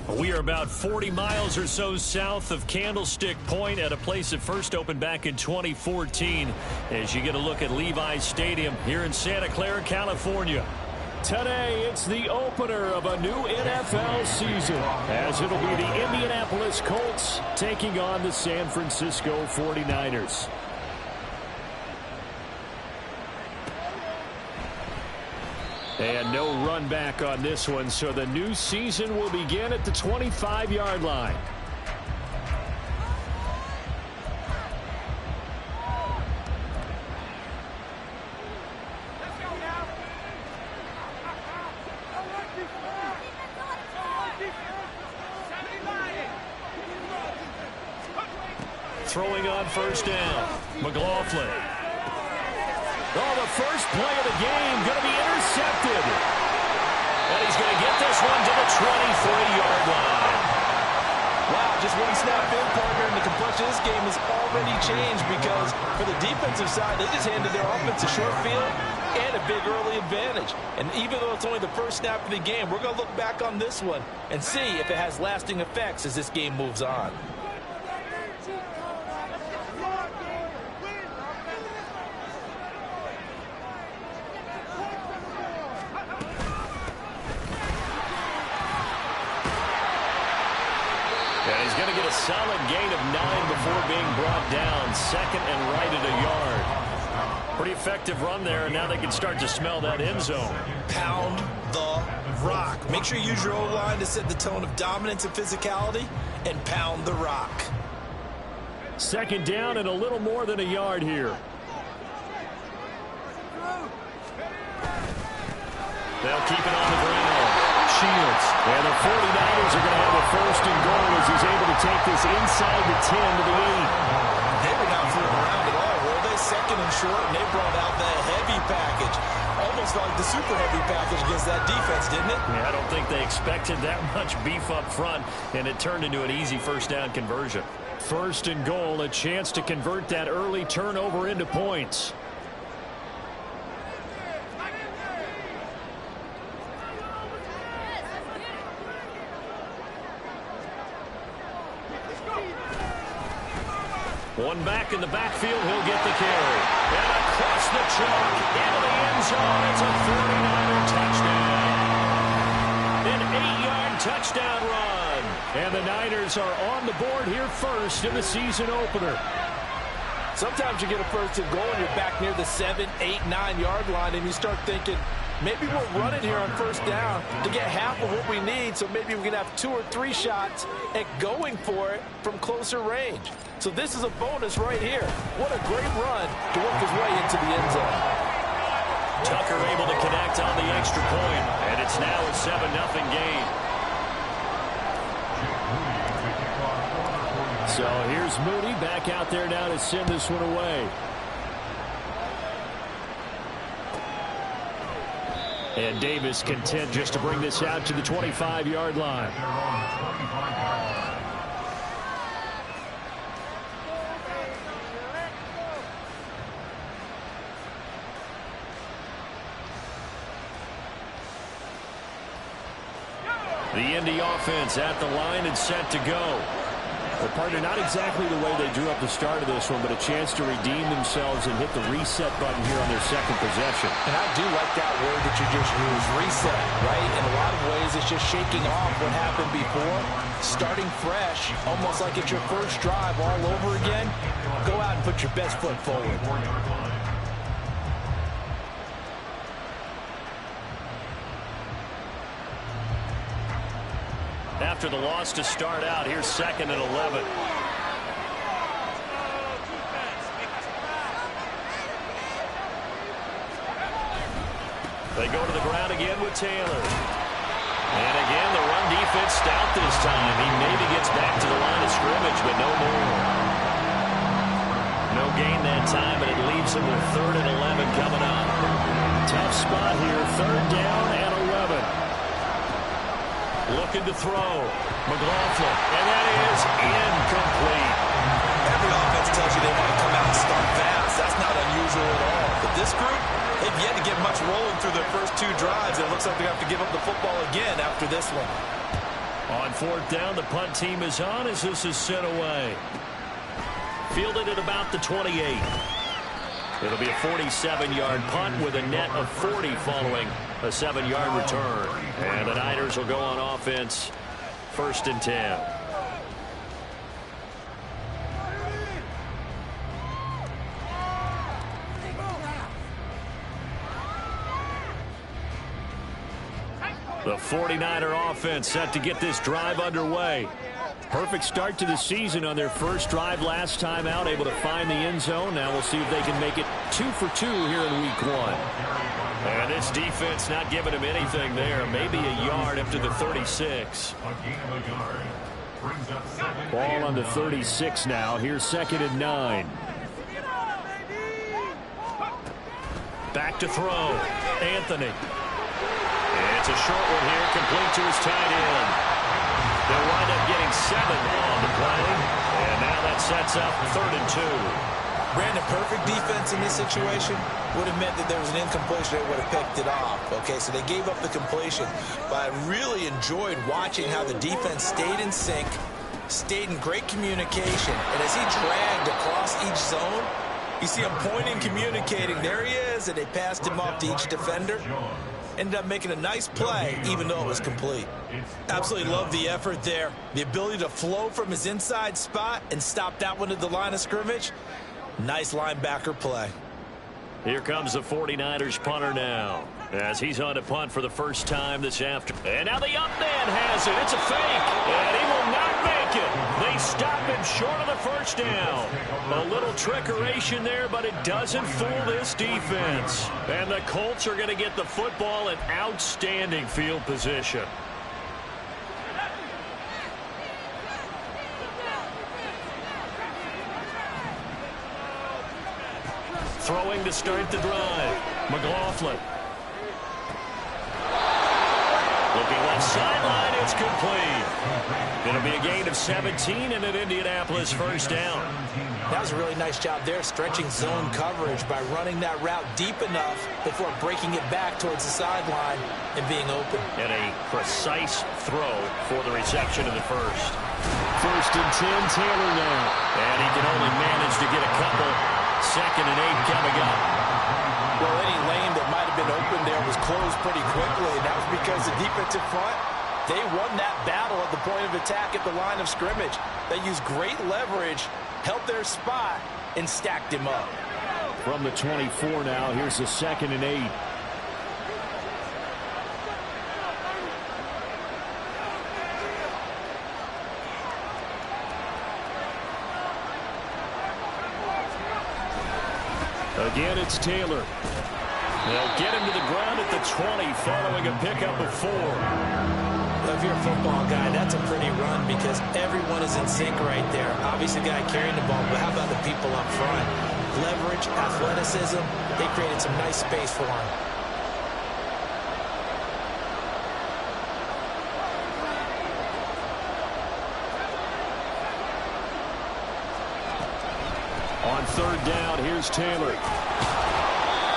We are about 40 miles or so south of Candlestick Point at a place that first opened back in 2014 as you get a look at Levi's Stadium here in Santa Clara, California. Today, it's the opener of a new NFL season, as it'll be the Indianapolis Colts taking on the San Francisco 49ers. And no run back on this one, so the new season will begin at the 25-yard line. Throwing on first down, McLaughlin. Oh, the first play of the game going to be intercepted. And he's going to get this one to the 23-yard line. Wow, just one snap in, partner, and the complexion of this game has already changed because for the defensive side, they just handed their offense a short field and a big early advantage. And even though it's only the first snap of the game, we're going to look back on this one and see if it has lasting effects as this game moves on. He's going to get a solid gain of 9 before being brought down. Second and right at a yard. Pretty effective run there, and now they can start to smell that end zone. Pound the rock. Make sure you use your O-line to set the tone of dominance and physicality, and pound the rock. Second down and a little more than a yard here. They'll keep it on the ground. Shields. And the 49ers are going to have a first and goal as he's able to take this inside the 10 to the 8. They were not fooling around at all, were they? Second and short, and they brought out that heavy package. Almost like the super heavy package against that defense, didn't it? Yeah, I don't think they expected that much beef up front, and it turned into an easy first down conversion. First and goal, a chance to convert that early turnover into points. One back in the backfield, he'll get the carry. And across the chalk, into the end zone, it's a 49er touchdown. An 8-yard touchdown run. And the Niners are on the board here first in the season opener. Sometimes you get a first and goal and you're back near the 7, 8, 9-yard line, and you start thinking, maybe we're running here on first down to get half of what we need, so maybe we can have 2 or 3 shots at going for it from closer range. So this is a bonus right here. What a great run to work his way into the end zone. Tucker able to connect on the extra point, and it's now a 7-0 game. So here's Mooney back out there now to send this one away. And Davis content just to bring this out to the 25-yard line. The Indy offense at the line and set to go. Well, partner, not exactly the way they drew up the start of this one, but a chance to redeem themselves and hit the reset button here on their second possession. And I do like that word that you just used, reset, right? In a lot of ways, it's just shaking off what happened before, starting fresh, almost like it's your first drive all over again. Go out and put your best foot forward. After the loss to start out, here's second and 11. They go to the ground again with Taylor. And again, the run defense stout this time. He maybe gets back to the line of scrimmage, but no more. No gain that time, but it leaves him with 3rd and 11 coming up. Tough spot here, 3rd down and 11. Looking to throw. McLaughlin. And that is incomplete. Every offense tells you they want to come out and start fast. That's not unusual at all. But this group, they've yet to get much rolling through their first 2 drives. It looks like they have to give up the football again after this one. On fourth down, the punt team is on as this is sent away. Fielded at about the 28. It'll be a 47-yard punt with a net of 40 following a 7-yard return. And the Niners will go on offense, 1st and 10. The 49er offense set to get this drive underway. Perfect start to the season on their first drive last time out, able to find the end zone. Now we'll see if they can make it 2 for 2 here in week 1. And this defense not giving him anything there. Maybe a yard up to the 36. Ball on the 36 now. Here's 2nd and 9. Back to throw. Anthony. It's a short one here, complete to his tight end. They'll wind up getting 7 on the play, and now that sets up 3rd and 2. Brandon, perfect defense in this situation would have meant that there was an incompletion that would have picked it off. Okay, so they gave up the completion, but I really enjoyed watching how the defense stayed in sync, stayed in great communication, and as he dragged across each zone, you see him pointing, communicating. There he is, and they passed him off to each defender. Ended up making a nice play, even though it was complete. Absolutely love the effort there. The ability to flow from his inside spot and stop that one at the line of scrimmage. Nice linebacker play. Here comes the 49ers punter now, as he's on to punt for the first time this afternoon. And now the up man has it. It's a fake, and he will not make it. They stop him short of the first down. A little trickeration there, but it doesn't fool this defense. And the Colts are going to get the football in outstanding field position. Throwing to start the drive. McLaughlin. Looking left sideline, it's complete. It'll be a gain of 17 and an Indianapolis first down. That was a really nice job there, stretching zone coverage by running that route deep enough before breaking it back towards the sideline and being open. And a precise throw for the reception of the first. 1st and 10, Taylor now. And he can only manage to get a couple. 2nd and 8 coming up. Well, any lane that might have been open there was closed pretty quickly, and that was because the defensive front, they won that battle at the point of attack at the line of scrimmage. They used great leverage, held their spot, and stacked him up. From the 24 now, here's the 2nd and 8. Again, it's Taylor. They'll get him to the ground at the 20 following a pickup of 4. If you're a football guy, that's a pretty run because everyone is in sync right there. Obviously, the guy carrying the ball, but how about the people up front? Leverage, athleticism, they created some nice space for him. On 3rd down, here's Taylor.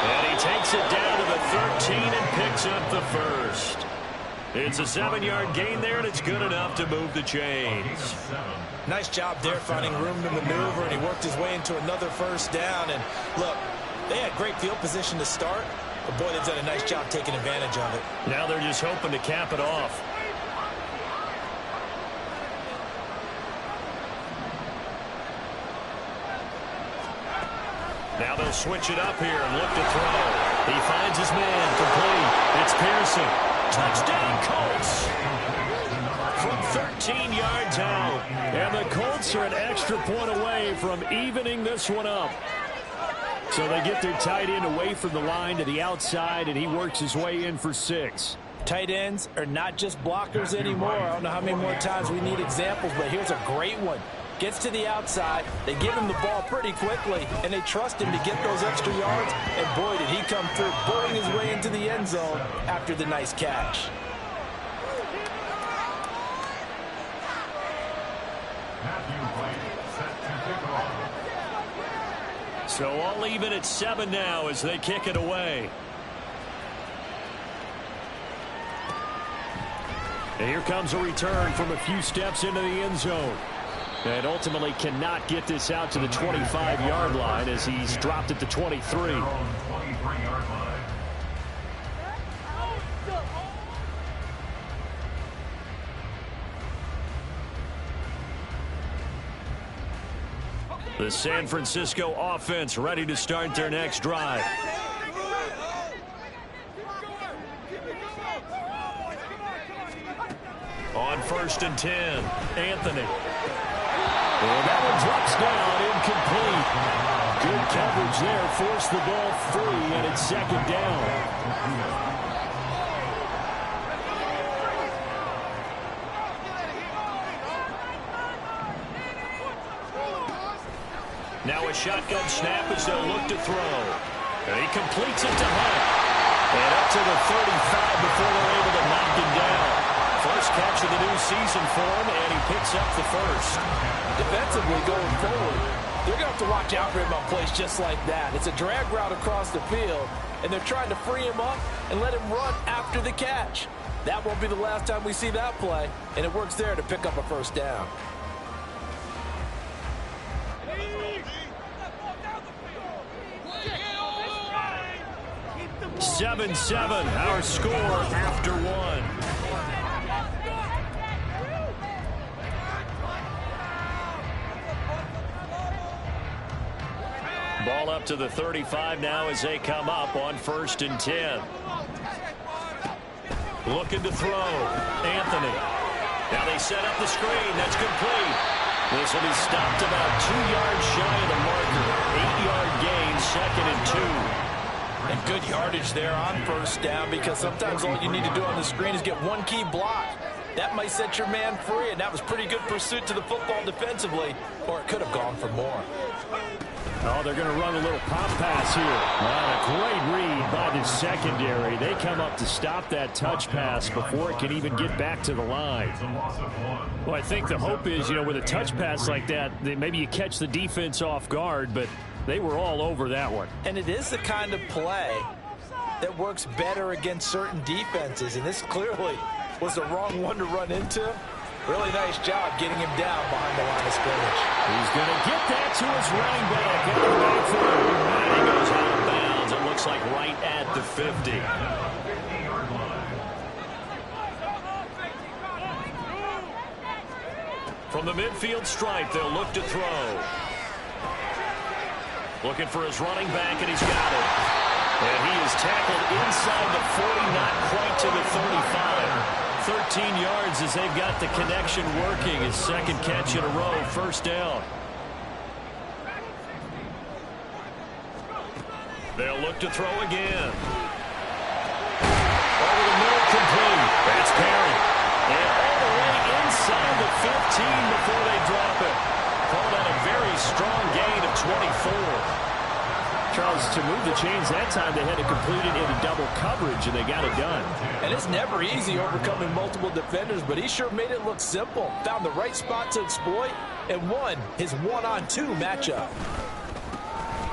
And he takes it down to the 13 and picks up the first. It's a 7-yard gain there, and it's good enough to move the chains. Nice job there finding room to maneuver, and he worked his way into another first down. And look, they had great field position to start, but boy, they've done a nice job taking advantage of it. Now they're just hoping to cap it off. Now they'll switch it up here and look to throw. He finds his man, complete. It's Pearson. Touchdown, Colts. From 13 yards out. And the Colts are an extra point away from evening this one up. So they get their tight end away from the line to the outside, and he works his way in for 6. Tight ends are not just blockers anymore. I don't know how many more times we need examples, but here's a great one. Gets to the outside, they give him the ball pretty quickly, and they trust him to get those extra yards, and boy, did he come through, bulling his way into the end zone after the nice catch. So all even at 7 now as they kick it away. And here comes a return from a few steps into the end zone. And ultimately cannot get this out to the 25-yard line as he's dropped at the 23. The San Francisco offense ready to start their next drive. On 1st and 10, Anthony. And that one drops down, incomplete. Good coverage there, forced the ball free, and it's 2nd down. Now a shotgun snap as they'll look to throw. And he completes it to Hunt. And up to the 35 before they're able to knock him down. First catch of the new season for him, and he picks up the first. Defensively going forward, they're going to have to watch out for him on plays just like that. It's a drag route across the field, and they're trying to free him up and let him run after the catch. That won't be the last time we see that play, and it works there to pick up a first down. 7-7, our score after one. Ball up to the 35 now as they come up on 1st and 10. Looking to throw. Anthony. Now they set up the screen. That's complete. This will be stopped about 2 yards shy of the marker. 8-yard gain, 2nd and 2. And good yardage there on 1st down, because sometimes all you need to do on the screen is get one key block. That might set your man free, and that was pretty good pursuit to the football defensively, or it could have gone for more. Oh, they're going to run a little pop pass here. Wow, a great read by the secondary. They come up to stop that touch pass before it can even get back to the line. Well, I think the hope is, with a touch pass like that, maybe you catch the defense off guard, but they were all over that one. And it is the kind of play that works better against certain defenses, and this clearly was the wrong one to run into. Really nice job getting him down behind the line of scrimmage. He's going to get that to his running back. And he goes out of bounds. It looks like right at the 50. From the midfield stripe, they'll look to throw. Looking for his running back, and he's got it. And he is tackled inside the 40, not quite to the 35. 13 yards as they've got the connection working. His 2nd catch in a row, 1st down. They'll look to throw again. Over the middle, complete. That's Perry. And all the way inside the 15 before they drop it. Called out a very strong gain of 24. Charles, to move the chains that time, they had to complete it into double coverage, and they got it done. And it's never easy overcoming multiple defenders, but he sure made it look simple. Found the right spot to exploit and won his 1-on-2 matchup.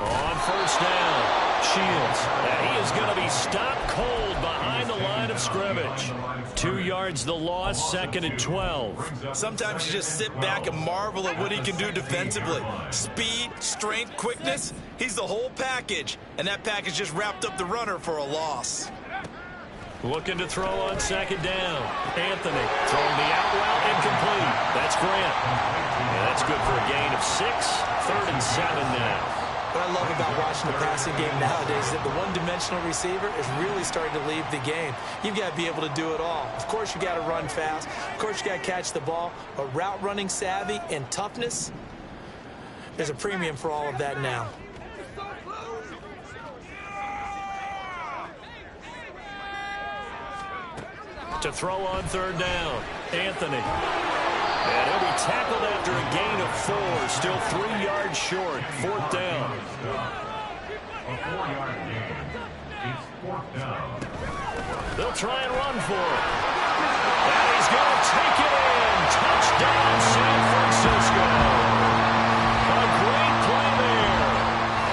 On 1st down, Shields. And he is going to be stopped cold behind the line of scrimmage. 2 yards the loss, 2nd and 12. Sometimes you just sit back and marvel at what he can do defensively. Speed, strength, quickness. He's the whole package, and that package just wrapped up the runner for a loss. Looking to throw on 2nd down. Anthony throwing the out route, incomplete. That's Grant. And that's good for a gain of 6. 3rd and 7 now. What I love about watching the passing game nowadays is that the one-dimensional receiver is really starting to leave the game. You've got to be able to do it all. Of course, you got to run fast. Of course, you got to catch the ball. But route running savvy and toughness, there's a premium for all of that now. To throw on 3rd down, Anthony. And he'll be tackled after a gain of 4. Still 3 yards short. 4th down. A 4-yard gain. It's 4th down. They'll try and run for it. And he's going to take it in. Touchdown, San Francisco. A great play there.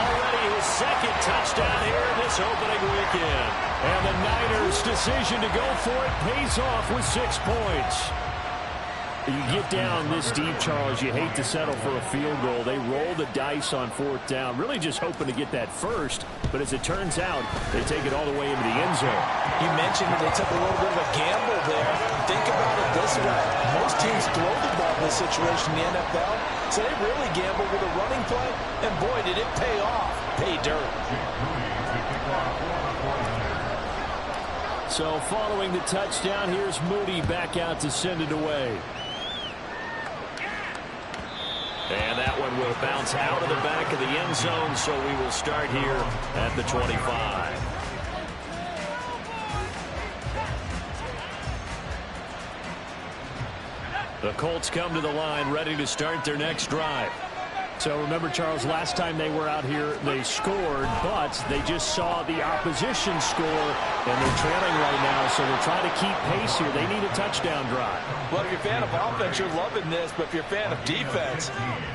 Already his 2nd touchdown here in this opening weekend. And the Niners still decision to go for it pays off with 6 points. You get down this deep, Charles, you hate to settle for a field goal. They roll the dice on 4th down, really just hoping to get that first. But as it turns out, they take it all the way into the end zone. You mentioned that they took a little bit of a gamble there. Think about it this way. Most teams throw the ball in this situation in the NFL, so they really gamble with a running play. And boy, did it pay off. Pay dirt. So following the touchdown, here's Moody back out to send it away. And that one will bounce out of the back of the end zone, so we will start here at the 25. The Colts come to the line, ready to start their next drive. So remember, Charles, last time they were out here, they scored, but they just saw the opposition score, and they're trailing right now, so they're trying to keep pace here. They need a touchdown drive. Well, if you're a fan of offense, you're loving this, but if you're a fan of defense,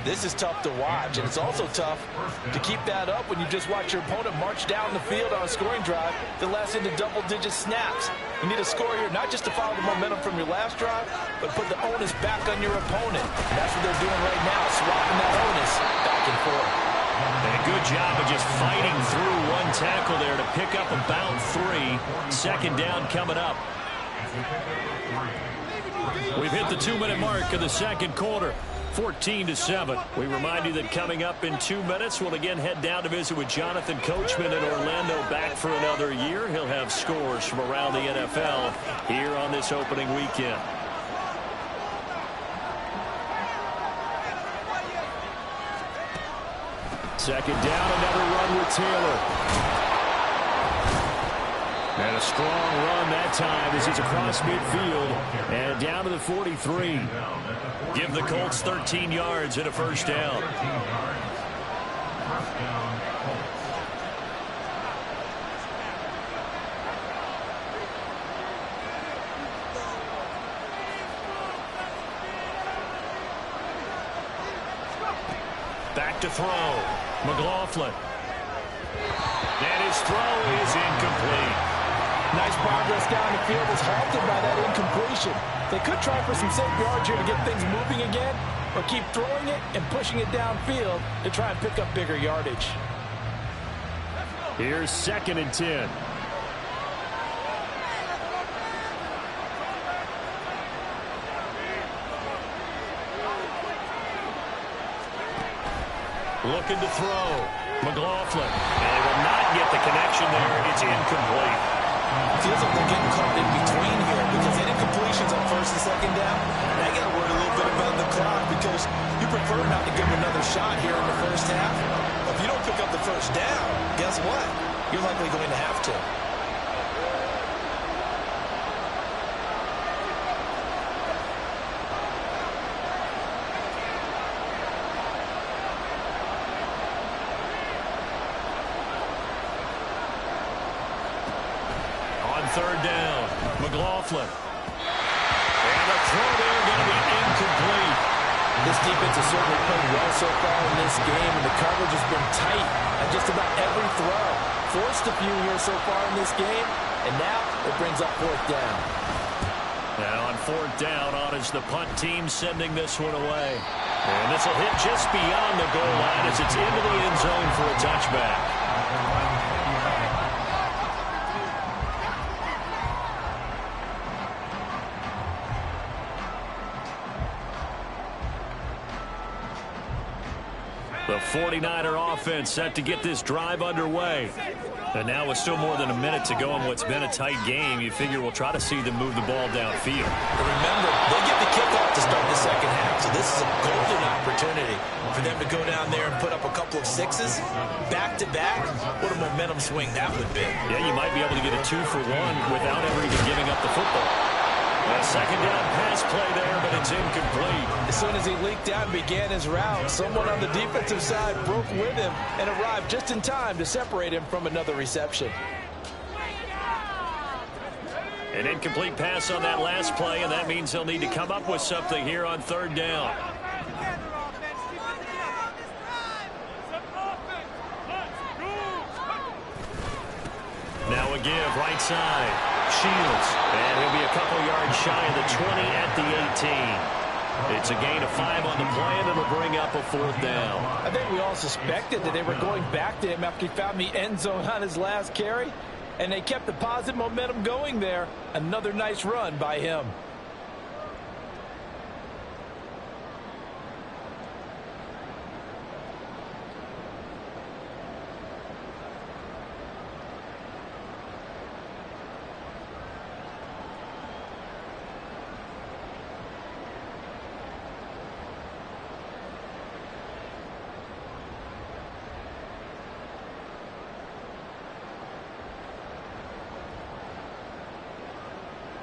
this is tough to watch, and it's also tough to keep that up when you just watch your opponent march down the field on a scoring drive that lasts into double-digit snaps. You need a score here, not just to follow the momentum from your last drive, but put the onus back on your opponent. And that's what they're doing right now, swapping that onus back and forth. And a good job of just fighting through one tackle there to pick up about 3. 2nd down coming up. We've hit the 2-minute mark of the 2nd quarter. 14-7. We remind you that coming up in 2 minutes, we'll again head down to visit with Jonathan Coachman in Orlando, back for another year. He'll have scores from around the NFL here on this opening weekend. Second down, another run with Taylor. And a strong run that time as he's across midfield and down to the 43. Give the Colts 13 yards and a 1st down. Back to throw. McLaughlin. And his throw is incomplete. Nice progress down the field was halted by that incompletion. They could try for some safe yards here to get things moving again, or keep throwing it and pushing it downfield to try and pick up bigger yardage. Here's 2nd and 10. Looking to throw. McLaughlin. And they will not get the connection there. It's incomplete. Feels like they're getting caught in between here because any incompletions on 1st and 2nd down, they got to worry a little bit about the clock because you prefer not to give them another shot here in the 1st half. But if you don't pick up the 1st down, guess what? You're likely going to have to. On 3rd down, McLaughlin. And the throw there going to be incomplete. This defense has certainly played well so far in this game, and the coverage has been tight at just about every throw. Forced a few here so far in this game, and now it brings up 4th down. Now on 4th down, on is the punt team sending this one away. And this will hit just beyond the goal line as it's into the end zone for a touchback. The 49er offense set to get this drive underway. And now with still more than a minute to go in what's been a tight game, you figure we'll try to see them move the ball downfield. Remember, they get the kickoff to start the 2nd half, so this is a golden opportunity for them to go down there and put up a couple of 6s back-to-back. What a momentum swing that would be. Yeah, you might be able to get a 2-for-1 without ever even giving up the football. A 2nd down pass play there, but it's incomplete. As soon as he leaked out and began his route, someone on the defensive side broke with him and arrived just in time to separate him from another reception. An incomplete pass on that last play, and that means they'll need to come up with something here on 3rd down. Now a give, right side. Shields. And he'll be a couple yards shy of the 20 at the 18. It's a gain of 5 on the play, and it'll bring up a 4th down. I think we all suspected that they were going back to him after he found the end zone on his last carry, and they kept the positive momentum going there. Another nice run by him.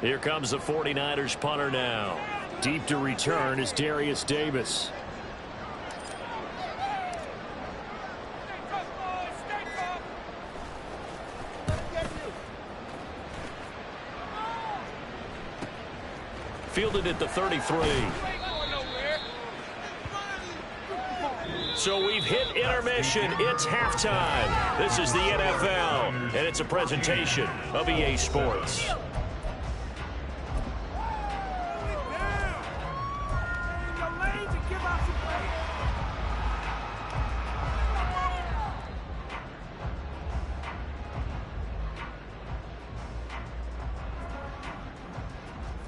Here comes the 49ers punter now. Deep to return is Darius Davis. Fielded at the 33. So we've hit intermission. It's halftime. This is the NFL, and it's a presentation of EA Sports.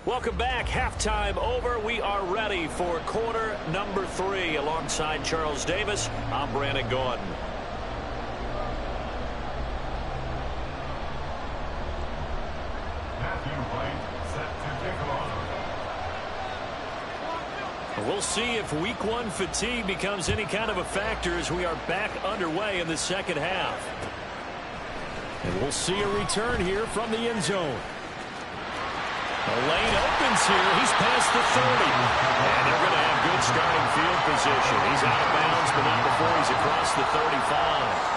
Welcome back. Halftime over. We are ready for quarter number 3. Alongside Charles Davis, I'm Brandon Gordon. We'll see if week 1 fatigue becomes any kind of a factor as we are back underway in the second half. And we'll see a return here from the end zone. The lane opens here. He's past the 30. And they're going to have good starting field position. He's out of bounds, but not before he's across the 35.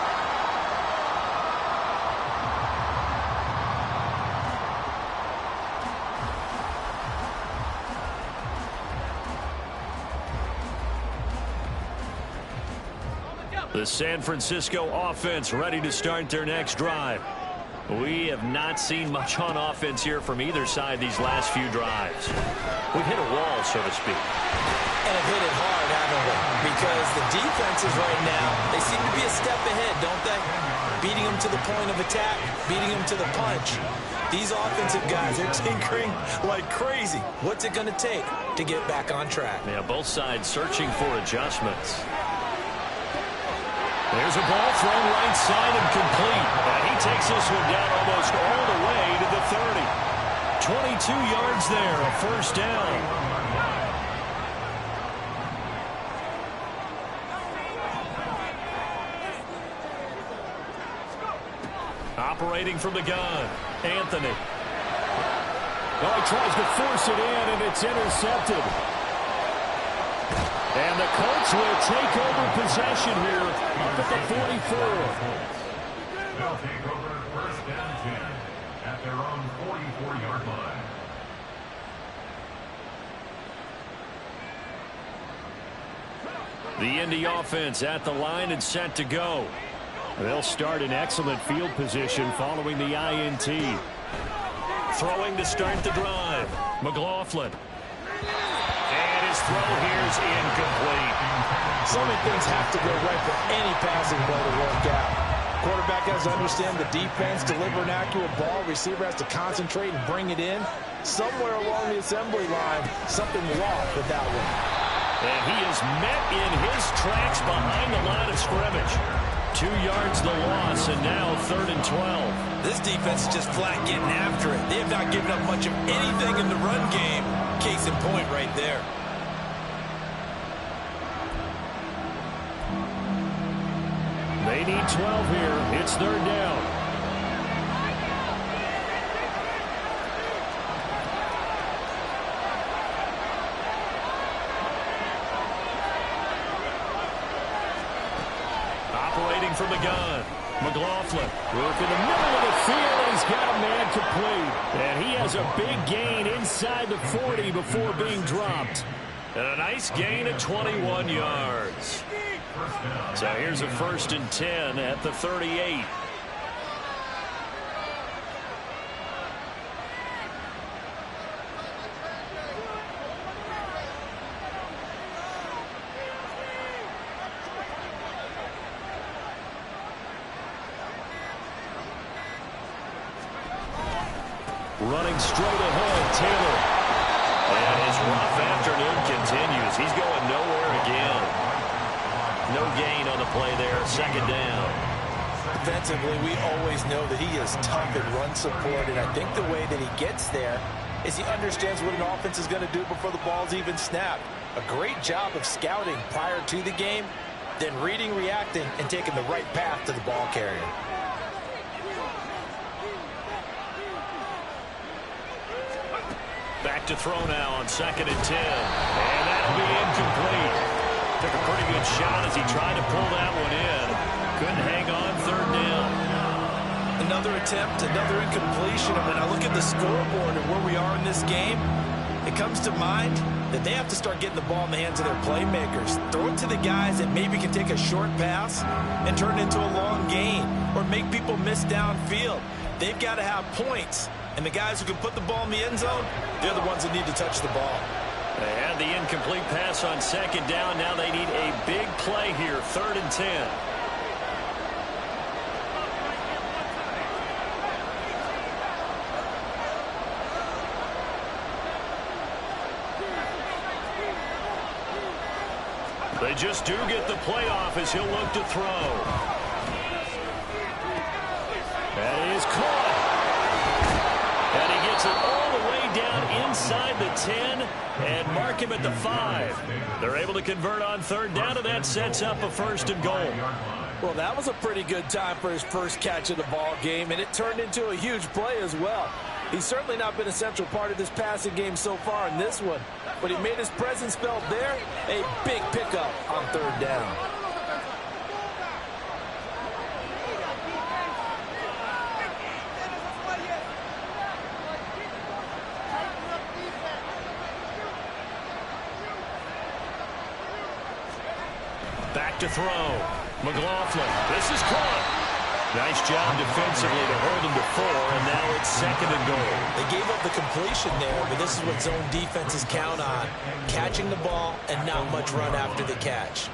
The San Francisco offense ready to start their next drive. We have not seen much on offense here from either side these last few drives. We've hit a wall, so to speak. And have hit it hard, haven't we? Because the defenses right now, they seem to be a step ahead, don't they? Beating them to the point of attack, beating them to the punch. These offensive guys are tinkering like crazy. What's it going to take to get back on track? Yeah, both sides searching for adjustments. There's a ball thrown right side and complete. And he takes this one down almost all the way to the 30. 22 yards there, a first down. Operating from the gun, Anthony. Oh, he tries to force it in, and it's intercepted. And the Colts will take over possession here up at the 44. They'll take over first and 10 at their own 44-yard line. The Indy offense at the line and set to go. They'll start in excellent field position following the INT. Throwing to start the drive. McLaughlin. And his throw here is incomplete. So many things have to go right for any passing play to work out. Quarterback has to understand the defense, deliver an accurate ball. Receiver has to concentrate and bring it in. Somewhere along the assembly line, something's off with that one. And he is met in his tracks behind the line of scrimmage. 2 yards the loss, and now 3rd and 12. This defense is just flat getting after it. They have not given up much of anything in the run game. Case in point right there. They need 12 here. It's 3rd down. Operating from the gun. McLaughlin working the middle of the field, and he's got a man complete. And he has a big gain inside the 40 before being dropped. And a nice gain of 21 yards. So here's a 1st and 10 at the 38. Running straight ahead, Taylor. And his rough afternoon continues. He's going nowhere again. No gain on the play there. Second down. Defensively, we always know that he is tough in run support, and I think the way that he gets there is he understands what an offense is going to do before the ball's even snapped. A great job of scouting prior to the game, then reading, reacting, and taking the right path to the ball carrier. Back to throw now on 2nd and 10. And that'll be incomplete. Took a pretty good shot as he tried to pull that one in. Couldn't hang on 3rd down. Another attempt, another incompletion. And when I look at the scoreboard and where we are in this game, it comes to mind that they have to start getting the ball in the hands of their playmakers. Throw it to the guys that maybe can take a short pass and turn it into a long gain or make people miss downfield. They've got to have points. And the guys who can put the ball in the end zone, they're the ones that need to touch the ball. They had the incomplete pass on 2nd down. Now they need a big play here, 3rd and 10. They just do get the play off as he'll look to throw. That is caught. And he gets it all the way down inside the 10 and mark him at the 5. They're able to convert on 3rd down, and that sets up a 1st and goal. Well, that was a pretty good time for his first catch of the ball game, and it turned into a huge play as well. He's certainly not been a central part of this passing game so far in this one, but he made his presence felt there. A big pickup on 3rd down. Back to throw. McLaughlin. This is caught. Nice job defensively to hold him to 4, and now it's 2nd and goal. They gave up the completion there, but this is what zone defenses count on. Catching the ball and not much run after the catch.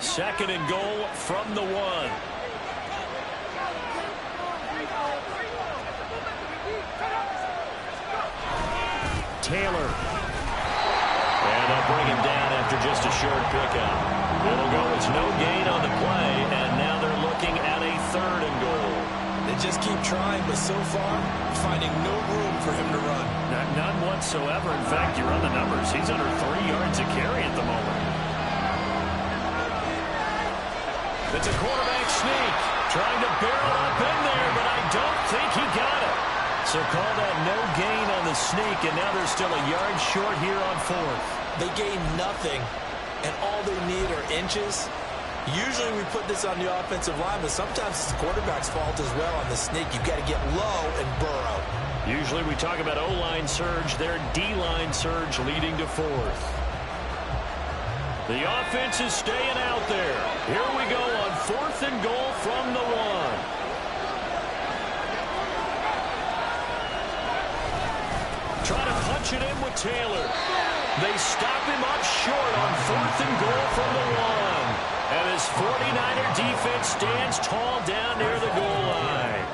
Second and goal from the 1. Taylor. And they'll bring him down after just a short pickup. It'll go as no gain on the play, and now they're looking at a 3rd and goal. They just keep trying, but so far, finding no room for him to run. None whatsoever. In fact, you run the numbers. He's under 3 yards a carry at the moment. It's a quarterback sneak. Trying to barrel up in there, but I don't think he got it. So call that no gain on the sneak, and now they're still a yard short here on 4th. They gain nothing, and all they need are inches. Usually we put this on the offensive line, but sometimes it's the quarterback's fault as well on the sneak. You've got to get low and burrow. Usually we talk about O-line surge. Their D-line surge leading to 4th. The offense is staying out there. Here we go on 4th and goal from the 1. Trying to punch it in with Taylor. They stop him up short on 4th and goal from the 1. And his 49er defense stands tall down near the goal line.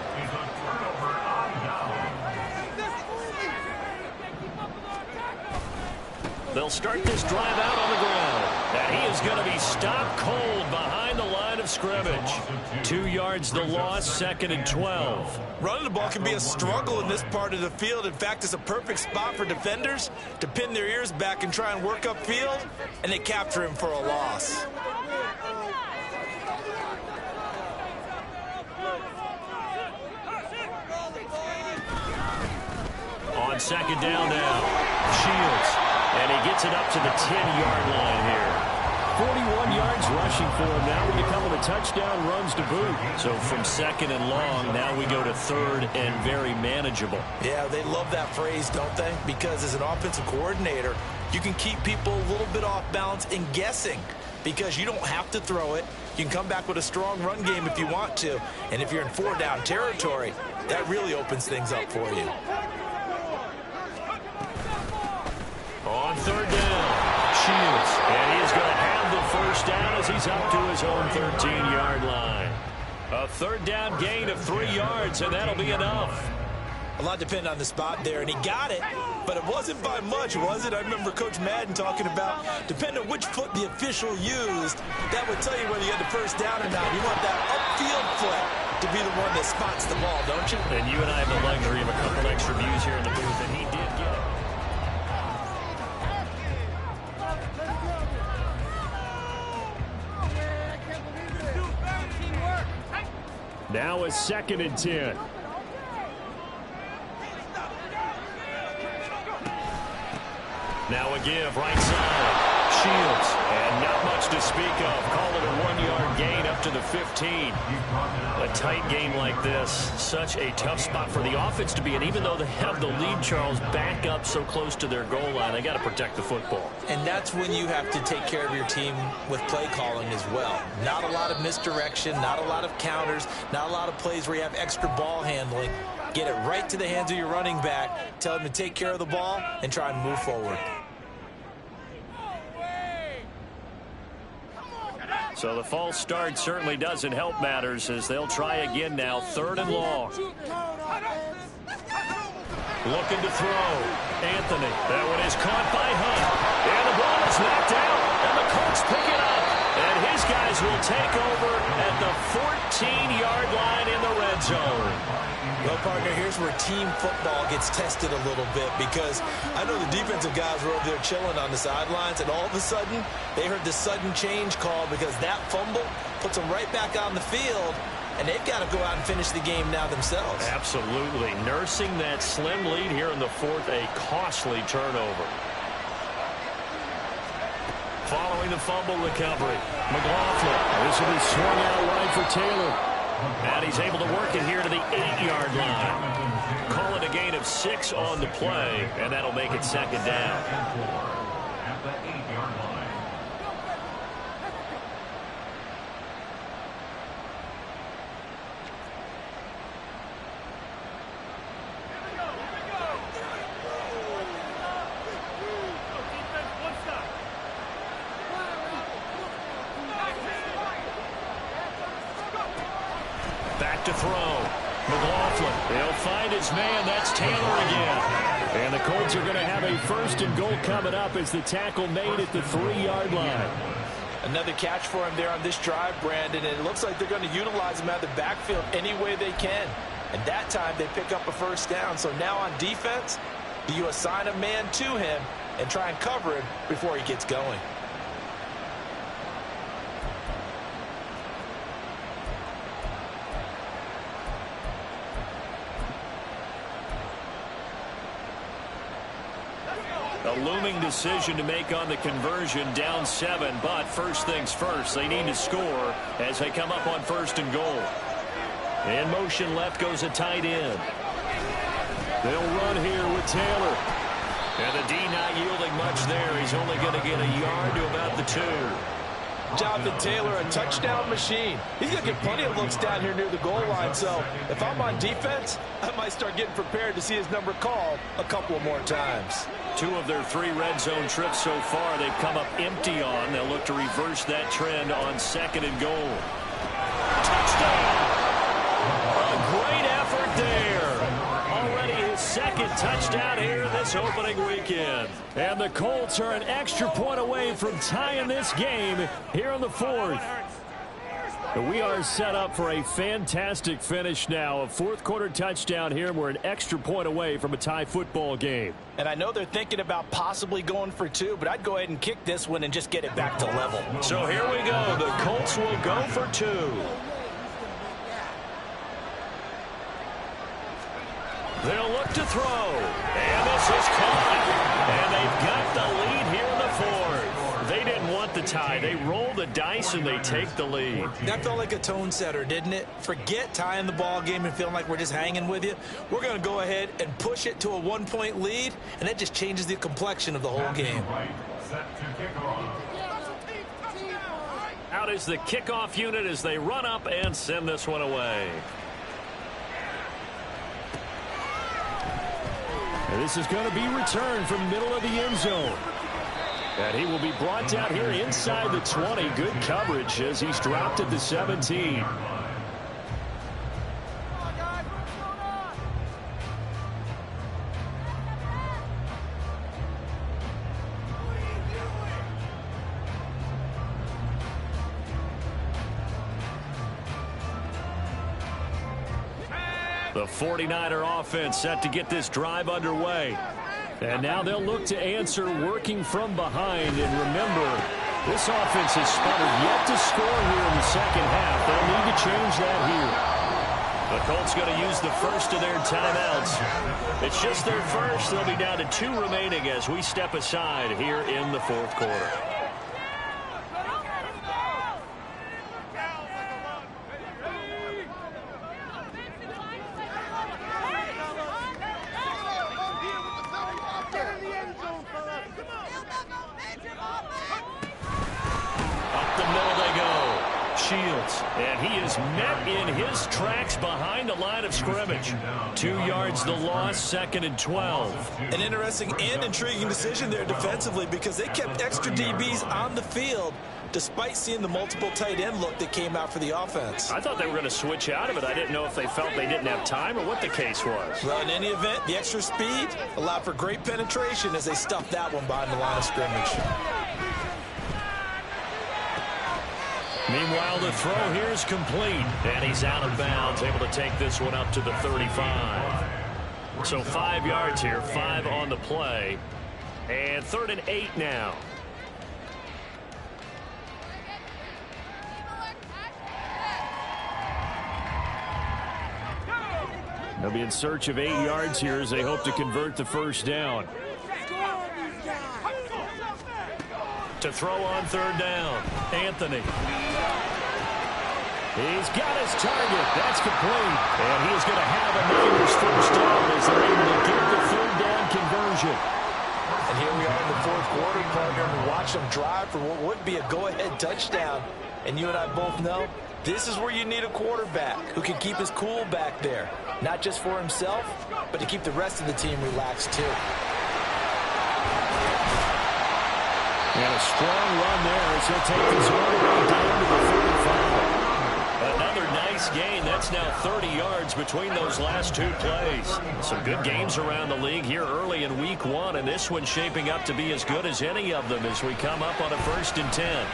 They'll start this drive out on the ground. And he is going to be stopped cold behind the line of scrimmage. 2 yards the loss, 2nd and 12. Running the ball can be a struggle in this part of the field. In fact, it's a perfect spot for defenders to pin their ears back and try and work upfield, and they capture him for a loss. On 2nd down now, Shields. And he gets it up to the 10-yard line here. 41 yards rushing for him now with a couple of touchdown runs to boot. So from 2nd and long, now we go to 3rd and very manageable. Yeah, they love that phrase, don't they? Because as an offensive coordinator, you can keep people a little bit off balance and guessing because you don't have to throw it. You can come back with a strong run game if you want to. And if you're in 4-down territory, that really opens things up for you. On 3rd down, Shields. And he's going to have the first down as he's up to his own 13-yard line. A third down gain of 3 yards, and that'll be enough. A lot depended on the spot there, and he got it, but it wasn't by much, was it? I remember Coach Madden talking about, depending on which foot the official used, that would tell you whether you had the first down or not. You want that upfield foot to be the one that spots the ball, don't you? And you and I have the luxury of a couple extra views here in the booth, and he did get it. Now a 2nd and 10. Now a give right side. Shields. And not much to speak of. Call it a 1-yard gain up to the 15. A tight game like this. Such a tough spot for the offense to be in. Even though they have the lead, Charles, back up so close to their goal line, they got to protect the football. And that's when you have to take care of your team with play calling as well. Not a lot of misdirection, not a lot of counters, not a lot of plays where you have extra ball handling. Get it right to the hands of your running back. Tell him to take care of the ball and try and move forward. So the false start certainly doesn't help matters as they'll try again now. 3rd and long. Looking to throw. Anthony. That one is caught by Hunt. And the ball is knocked out. And the Colts pick it up. And his guys will take over at the 14-yard line in the red zone. Well, partner, here's where team football gets tested a little bit because I know the defensive guys were over there chilling on the sidelines, and all of a sudden, they heard the sudden change call because that fumble puts them right back on the field, and they've got to go out and finish the game now themselves. Absolutely. Nursing that slim lead here in the 4th, a costly turnover. Following the fumble recovery, McLaughlin. This will be swung out wide for Taylor. And he's able to work it here to the 8-yard line. Call it a gain of 6 on the play, and that'll make it 2nd down. At the 8-yard line. Back to throw. McLaughlin. They'll find his man. That's Taylor again. And the Colts are going to have a 1st and goal coming up as the tackle made at the 3-yard line. Another catch for him there on this drive, Brandon, and it looks like they're going to utilize him out of the backfield any way they can. And that time they pick up a 1st down. So now on defense, do you assign a man to him and try and cover him before he gets going? A looming decision to make on the conversion, down 7, but first things first, they need to score as they come up on 1st and goal. In motion left goes a tight end. They'll run here with Taylor. And the D not yielding much there. He's only going to get a yard to about the 2. Jonathan Taylor, a touchdown machine. He's going to get plenty of looks down here near the goal line. So if I'm on defense, I might start getting prepared to see his number called a couple of more times. 2 of their 3 red zone trips so far they've come up empty on. They'll look to reverse that trend on 2nd and goal. Touchdown! A great effort there. Already his 2nd touchdown here this opening weekend. And the Colts are an extra point away from tying this game here on the 4th. We are set up for a fantastic finish now. A 4th quarter touchdown here. We're an extra point away from a tie football game. And I know they're thinking about possibly going for 2, but I'd go ahead and kick this one and just get it back to level. So here we go. The Colts will go for 2. They'll look to throw. And this is caught. And they've got the lead here in the 4th. They didn't want the tie. They roll the dice and they take the lead. That felt like a tone setter, didn't it? Forget tying the ball game and feeling like we're just hanging with you. We're going to go ahead and push it to a 1-point lead, and that just changes the complexion of the whole game. Out is the kickoff unit as they run up and send this one away. And this is going to be returned from middle of the end zone. And he will be brought down here inside the 20. Good coverage as he's dropped at the 17. The 49er offense set to get this drive underway. And now they'll look to answer working from behind. And remember, this offense has sputtered yet to score here in the second half. They'll need to change that here. The Colts going to use the first of their timeouts. It's just their first. They'll be down to 2 remaining as we step aside here in the fourth quarter. And he is met in his tracks behind the line of scrimmage. 2 yards the loss, 2nd and 12. An interesting and intriguing decision there defensively because they kept extra DBs on the field despite seeing the multiple tight end look that came out for the offense. I thought they were going to switch out of it. I didn't know if they felt they didn't have time or what the case was. Well, in any event, the extra speed allowed for great penetration as they stuffed that one behind the line of scrimmage. Meanwhile, the throw here is complete, and he's out of bounds, able to take this one up to the 35. So 5 yards here, 5 on the play, and 3rd and 8 now. They'll be in search of 8 yards here as they hope to convert the first down. To throw on 3rd down, Anthony. He's got his target. That's complete. And he is going to have a Niners first down as they're able to get the 3rd down conversion. And here we are in the 4th quarter, partner, and watch them drive for what would be a go-ahead touchdown. And you and I both know this is where you need a quarterback who can keep his cool back there. Not just for himself, but to keep the rest of the team relaxed too. And a strong run there as he'll take this all the way down to the 35. Another nice gain. That's now 30 yards between those last 2 plays. Some good games around the league here early in week 1, and this one's shaping up to be as good as any of them as we come up on a 1st and 10.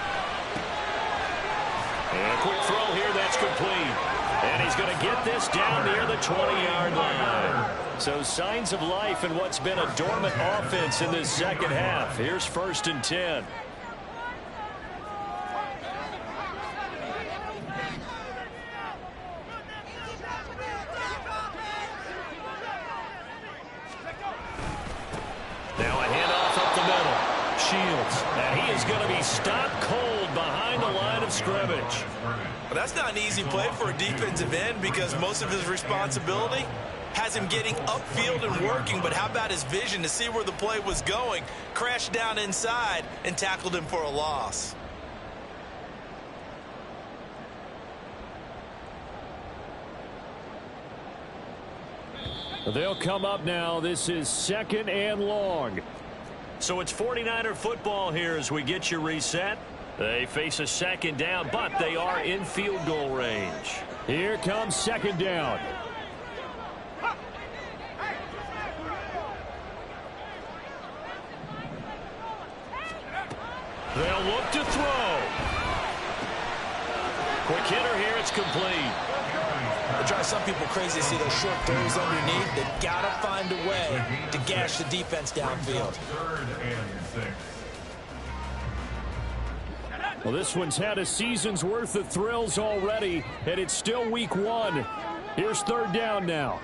And a quick throw here. That's complete. And he's going to get this down near the 20-yard line. So signs of life in what's been a dormant offense in this second half. Here's 1st and 10. Now a handoff up the middle. Shields. And he is going to be stopped cold behind the line of scrimmage. Well, that's not an easy play for a defensive end because most of his responsibility has him getting upfield and working, but how about his vision to see where the play was going, crashed down inside, and tackled him for a loss. They'll come up now. This is 2nd and long. So it's 49er football here as we get you reset. They face a 2nd down, but they are in field goal range. Here comes 2nd down. They'll look to throw. Quick hitter here. It's complete. It drives some people crazy to see those short throws underneath. They've got to find a way to gash the defense downfield. 3rd and 6. Well, this one's had a season's worth of thrills already, and it's still week 1. Here's 3rd down now.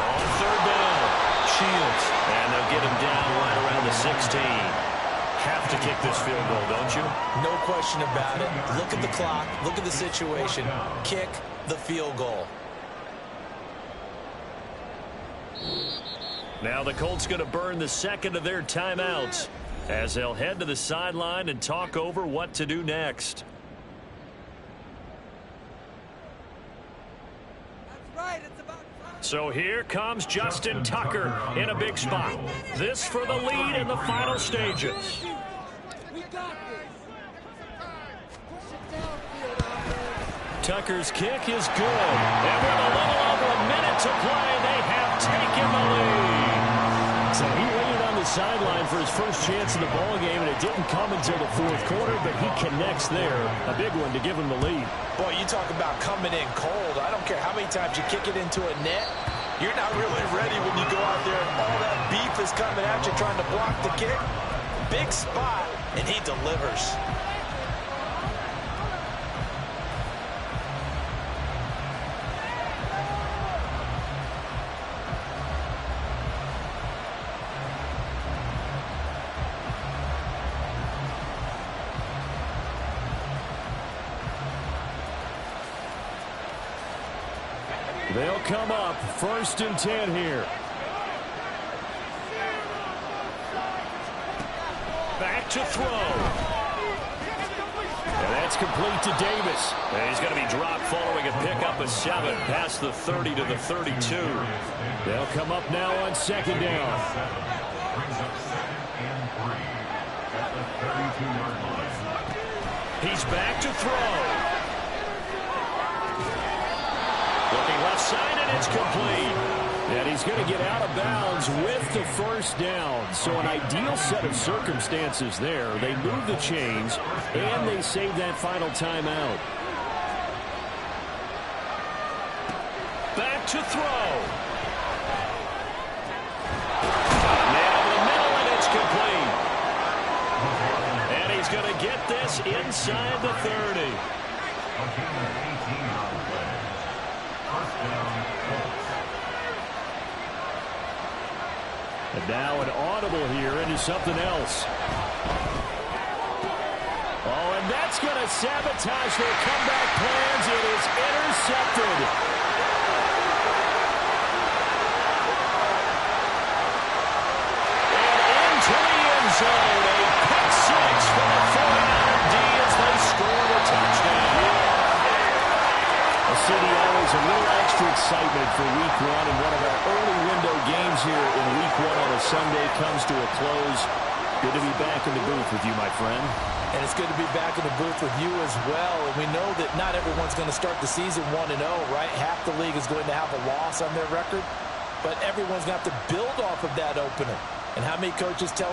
On 3rd down, Shields. And they'll get him down right around the 16. Have to kick this field goal, don't you? No question about it. Look at the clock. Look at the situation. Kick the field goal. Now the Colts going to burn the 2nd of their timeouts as they'll head to the sideline and talk over what to do next. So here comes Justin Tucker in a big spot. This for the lead in the final stages. Tucker's kick is good. And with a little over a minute to play, they have taken the lead. So he waited on the sideline for his first chance in the ball game, and it didn't come until the fourth quarter, but he connects there. A big one to give him the lead. Boy, you talk about coming in cold. I don't care how many times you kick it into a net. You're not really ready when you go out there and all that beef is coming at you trying to block the kick. Big spot, and he delivers. They'll come up 1st and 10 here. Back to throw. And that's complete to Davis. And he's going to be dropped following a pickup of 7 past the 30 to the 32. They'll come up now on 2nd down. Brings up 2nd and 3 at the 32-yard line. He's back to throw. Looking left side, and it's complete. And he's going to get out of bounds with the 1st down. So an ideal set of circumstances there. They move the chains, and they save that final timeout. Back to throw. Man over the middle, and it's complete. And he's going to get this inside the 30. And now an audible here into something else. Oh, and that's going to sabotage their comeback plans. It is intercepted. And into the end zone. A pick six for the 49er D as they score the touchdown. City always a little extra excitement for week 1, and one of our early window games here in week 1 on a Sunday comes to a close. Good to be back in the booth with you, my friend. And it's good to be back in the booth with you as well. And we know that not everyone's going to start the season 1-0, right? Half the league is going to have a loss on their record, but everyone's going to have to build off of that opener. And how many coaches tell